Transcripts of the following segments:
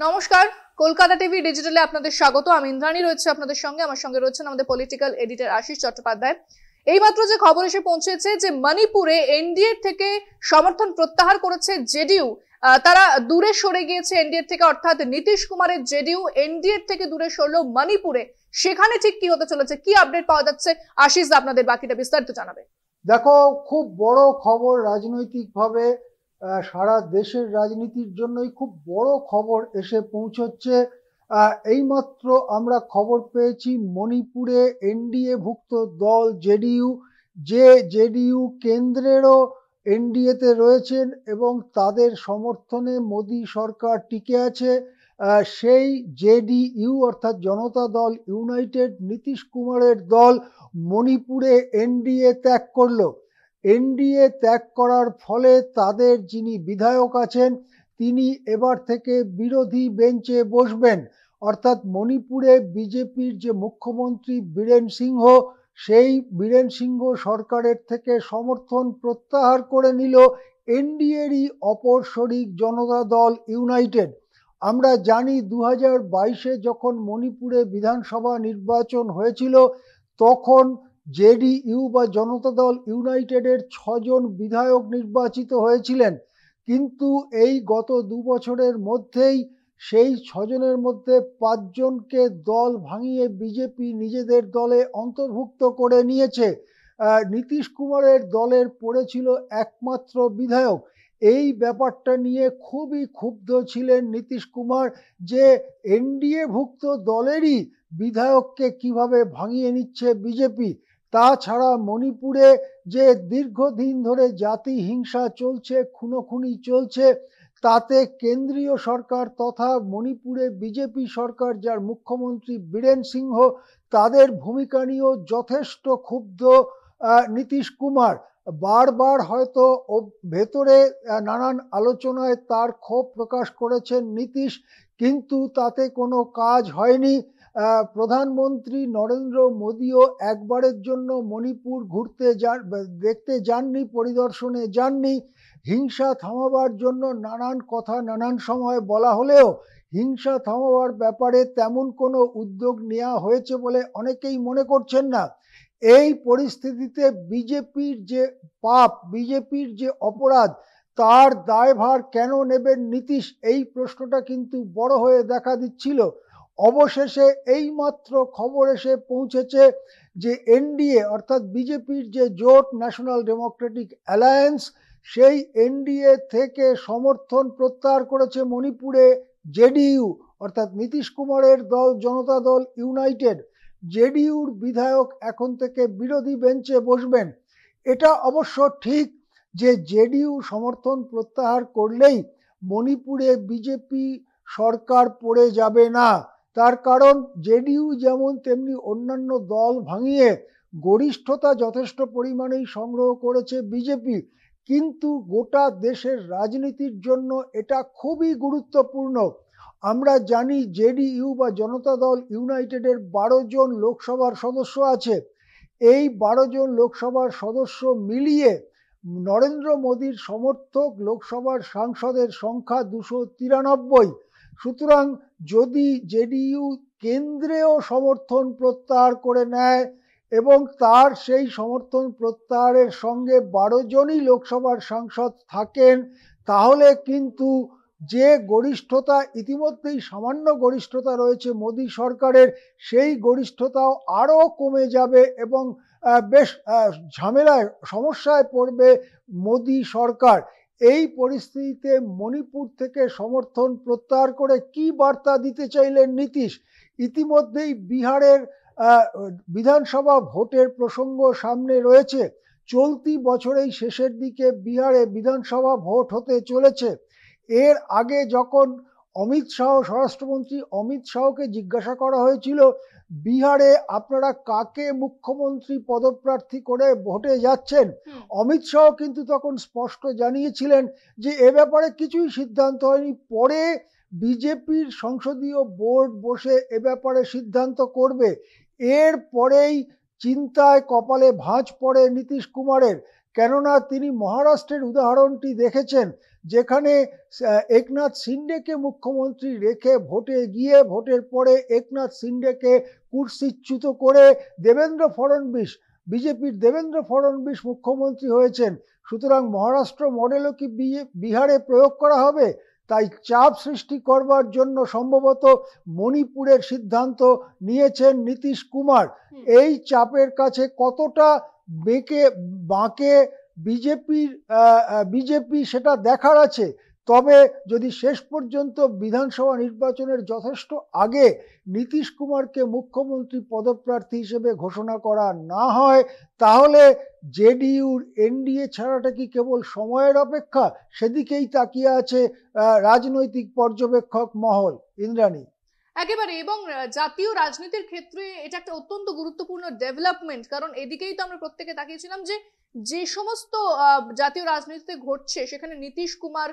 নমস্কার, কলকাতা টিভি ডিজিটালে আপনাদের স্বাগত। আমি ইন্দ্রাণী রয়েছে আপনাদের সঙ্গে। আমার সঙ্গে রয়েছেন আমাদের পলিটিক্যাল এডিটর আশিস চট্টোপাধ্যায়। এইমাত্র যে খবর এসে পৌঁছেছে যে মণিপুরে এনডিএ থেকে সমর্থন প্রত্যাহার করেছে জেডিইউ। তারা দূরে সরে গিয়েছে এনডিএ থেকে, অর্থাৎ নীতিশ কুমারের জেডিইউ এনডিএ থেকে দূরে সরলো মণিপুরে। সেখানে ঠিক কি হতে চলেছে, কি আপডেট পাওয়া যাচ্ছে, আশিস আপনাদের বাকিটা বিস্তারিত জানাবে। দেখো, খুব বড় খবর রাজনৈতিকভাবে, সারা দেশের রাজনীতির জন্যই খুব বড় খবর এসে পৌঁছচ্ছে। এইমাত্র আমরা খবর পেয়েছি মণিপুরে এনডিএ ভুক্ত দল জেডিইউ, যে জেডিইউ কেন্দ্রেরও এনডিএতে রয়েছেন এবং তাদের সমর্থনে মোদী সরকার টিকে আছে, সেই জেডিইউ অর্থাৎ জনতা দল ইউনাইটেড, নীতিশ কুমারের দল মণিপুরে এনডিএ ত্যাগ করলো। এনডিএ ত্যাগ করার ফলে তাদের যিনি বিধায়ক আছেন তিনি এবার থেকে বিরোধী বেঞ্চে বসবেন, অর্থাৎ মণিপুরে বিজেপির যে মুখ্যমন্ত্রী বীরেন সিংহ, সেই বীরেন সিংহ সরকারের থেকে সমর্থন প্রত্যাহার করে নিল এনডিএরই অপর শরিক জনতা দল ইউনাইটেড। আমরা জানি 2022-এ যখন মণিপুরে বিধানসভা নির্বাচন হয়েছিল তখন জেডিইউ বা জনতা দল ইউনাইটেডের 6 জন বিধায়ক নির্বাচিত হয়েছিলেন, কিন্তু এই গত 2 বছরের মধ্যেই সেই 6 জনের মধ্যে 5 জনকে দল ভাঙিয়ে বিজেপি নিজেদের দলে অন্তর্ভুক্ত করে নিয়েছে। নীতিশ কুমারের দলের পড়েছিল একমাত্র বিধায়ক। এই ব্যাপারটা নিয়ে খুবই ক্ষুব্ধ ছিলেন নীতিশ কুমার যে এনডিএ ভুক্ত দলেরই বিধায়ককে কিভাবে ভাঙিয়ে নিচ্ছে বিজেপি। তাছাড়া মণিপুরে যে দীর্ঘদিন ধরে জাতি হিংসা চলছে, খুনোখুনি চলছে, তাতে কেন্দ্রীয় সরকার তথা মণিপুরে বিজেপি সরকার, যার মুখ্যমন্ত্রী বীরেন সিংহ, তাদের ভূমিকা নিয়েও যথেষ্ট ক্ষুব্ধ নীতিশ কুমার। বারবার হয়তো ভেতরে নানান আলোচনায় তার ক্ষোভ প্রকাশ করেছেন নীতিশ, কিন্তু তাতে কোনো কাজ হয়নি। প্রধানমন্ত্রী নরেন্দ্র মোদীও একবারের জন্য মণিপুর দেখতে যাননি, পরিদর্শনে যাননি। হিংসা থামাবার জন্য নানান কথা নানান সময় বলা হলেও হিংসা থামাবার ব্যাপারে তেমন কোনো উদ্যোগ নেওয়া হয়েছে বলে অনেকেই মনে করছেন না। এই পরিস্থিতিতে বিজেপির যে পাপ, বিজেপির যে অপরাধ, তার দায়ভার কেন নেবেন নীতিশ, এই প্রশ্নটা কিন্তু বড় হয়ে দেখা দিচ্ছিল। অবশেষে এইমাত্র খবর এসে পৌঁছেছে যে এনডিএ অর্থাৎ বিজেপির যে জোট ন্যাশনাল ডেমোক্রেটিক অ্যালায়েন্স, সেই এনডিএ থেকে সমর্থন প্রত্যাহার করেছে মণিপুরে জেডিইউ অর্থাৎ নীতিশ কুমারের দল জনতা দল ইউনাইটেড। জেডিইউর বিধায়ক এখন থেকে বিরোধী বেঞ্চে বসবেন। এটা অবশ্য ঠিক যে জেডিইউ সমর্থন প্রত্যাহার করলেই মণিপুরে বিজেপি সরকার পড়ে যাবে না। তার কারণ জেডিইউ যেমন তেমনি অন্যান্য দল ভাঙিয়ে গরিষ্ঠতা যথেষ্ট পরিমাণেই সংগ্রহ করেছে বিজেপি, কিন্তু গোটা দেশের রাজনীতির জন্য এটা খুবই গুরুত্বপূর্ণ। আমরা জানি জেডিইউ বা জনতা দল ইউনাইটেডের 12 জন লোকসভার সদস্য আছে। এই 12 জন লোকসভার সদস্য মিলিয়ে নরেন্দ্র মোদীর সমর্থক লোকসভার সাংসদের সংখ্যা 293। সুতরাং যদি জেডিইউ কেন্দ্রেও সমর্থন প্রত্যাহার করে নেয় এবং তার সেই সমর্থন প্রত্যাহারের সঙ্গে 12 জনই লোকসভার সাংসদ থাকেন, তাহলে কিন্তু যে গরিষ্ঠতা ইতিমধ্যেই সামান্য গরিষ্ঠতা রয়েছে মোদী সরকারের, সেই গরিষ্ঠতাও আরও কমে যাবে এবং বেশ ঝামেলায় সমস্যায় পড়বে মোদী সরকার। এই পরিস্থিতিতে মণিপুর থেকে সমর্থন প্রত্যাহার করে কি বার্তা দিতে চাইলেন নীতিশ? ইতিমধ্যেই বিহারের বিধানসভা ভোটের প্রসঙ্গ সামনে রয়েছে। চলতি বছরেই শেষের দিকে বিহারে বিধানসভা ভোট হতে চলেছে। এর আগে যখন অমিত শাহ, স্বরাষ্ট্রমন্ত্রী অমিত শাহকে জিজ্ঞাসা করা হয়েছিল বিহারে আপনারা কাকে মুখ্যমন্ত্রী পদপ্রার্থী করে ভোটে যাচ্ছেন, অমিত শাহ কিন্তু তখন স্পষ্ট জানিয়েছিলেন যে এ ব্যাপারে কিছুই সিদ্ধান্ত হয়নি, পরে বিজেপির সংসদীয় বোর্ড বসে এ ব্যাপারে সিদ্ধান্ত করবে। এর পরেই চিন্তায় কপালে ভাঁজ পড়ে নীতিশ কুমারের, কেননা তিনি মহারাষ্ট্রের উদাহরণটি দেখেছেন। যেখানে একনাথ শিন্ডেকে মুখ্যমন্ত্রী রেখে ভোটে গিয়ে ভোটের পরে একনাথ শিন্ডেকে কুর্সিচ্যুত করে দেবেন্দ্র ফডণবীশ, বিজেপির দেবেন্দ্র ফডণবীশ মুখ্যমন্ত্রী হয়েছেন। সুতরাং মহারাষ্ট্র মডেলও কি বিহারে প্রয়োগ করা হবে? তাই চাপ সৃষ্টি করবার জন্য সম্ভবত মণিপুরের সিদ্ধান্ত নিয়েছেন নীতিশ কুমার। এই চাপের কাছে কতটা বাঁকে বিজেপি সেটা দেখার আছে। তবে যদি শেষ পর্যন্ত বিধানসভা নির্বাচনের যথেষ্ট আগে নীতিশ কুমারকে মুখ্যমন্ত্রী পদপ্রার্থী হিসেবে ঘোষণা করা না হয়, তাহলে জেডিইউর এনডিএ ছাড়াটা কি কেবল সময়ের অপেক্ষা? সেদিকেই তাকিয়ে আছে রাজনৈতিক পর্যবেক্ষক মহল। ইন্দ্রাণী। একেবারে, এবং জাতীয় রাজনীতির ক্ষেত্রে এটা একটা অত্যন্ত গুরুত্বপূর্ণ ডেভেলপমেন্ট, কারণ এদিকেই তো আমরা প্রত্যেকে তাকিয়েছিলাম যে সমস্ত জাতীয় রাজনীতিতে ঘটছে সেখানে নীতিশ কুমার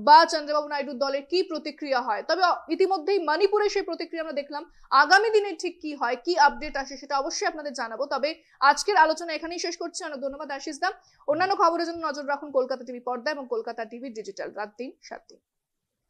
বা চন্দ্রবাবু নাইডুর দলের কি প্রতিক্রিয়া হয়। তবে ইতিমধ্যেই মণিপুরে সেই প্রতিক্রিয়া আমরা দেখলাম। আগামী দিনে ঠিক কি হয়, কি আপডেট আসে, সেটা অবশ্যই আপনাদের জানাবো। তবে আজকের আলোচনা এখানেই শেষ করছি। অনেক ধন্যবাদ আশিস দা। অন্যান্য খবরের জন্য নজর রাখুন কলকাতা টিভি পর্দা এবং কলকাতা টিভি ডিজিটাল, রাত 3, 7 দিন।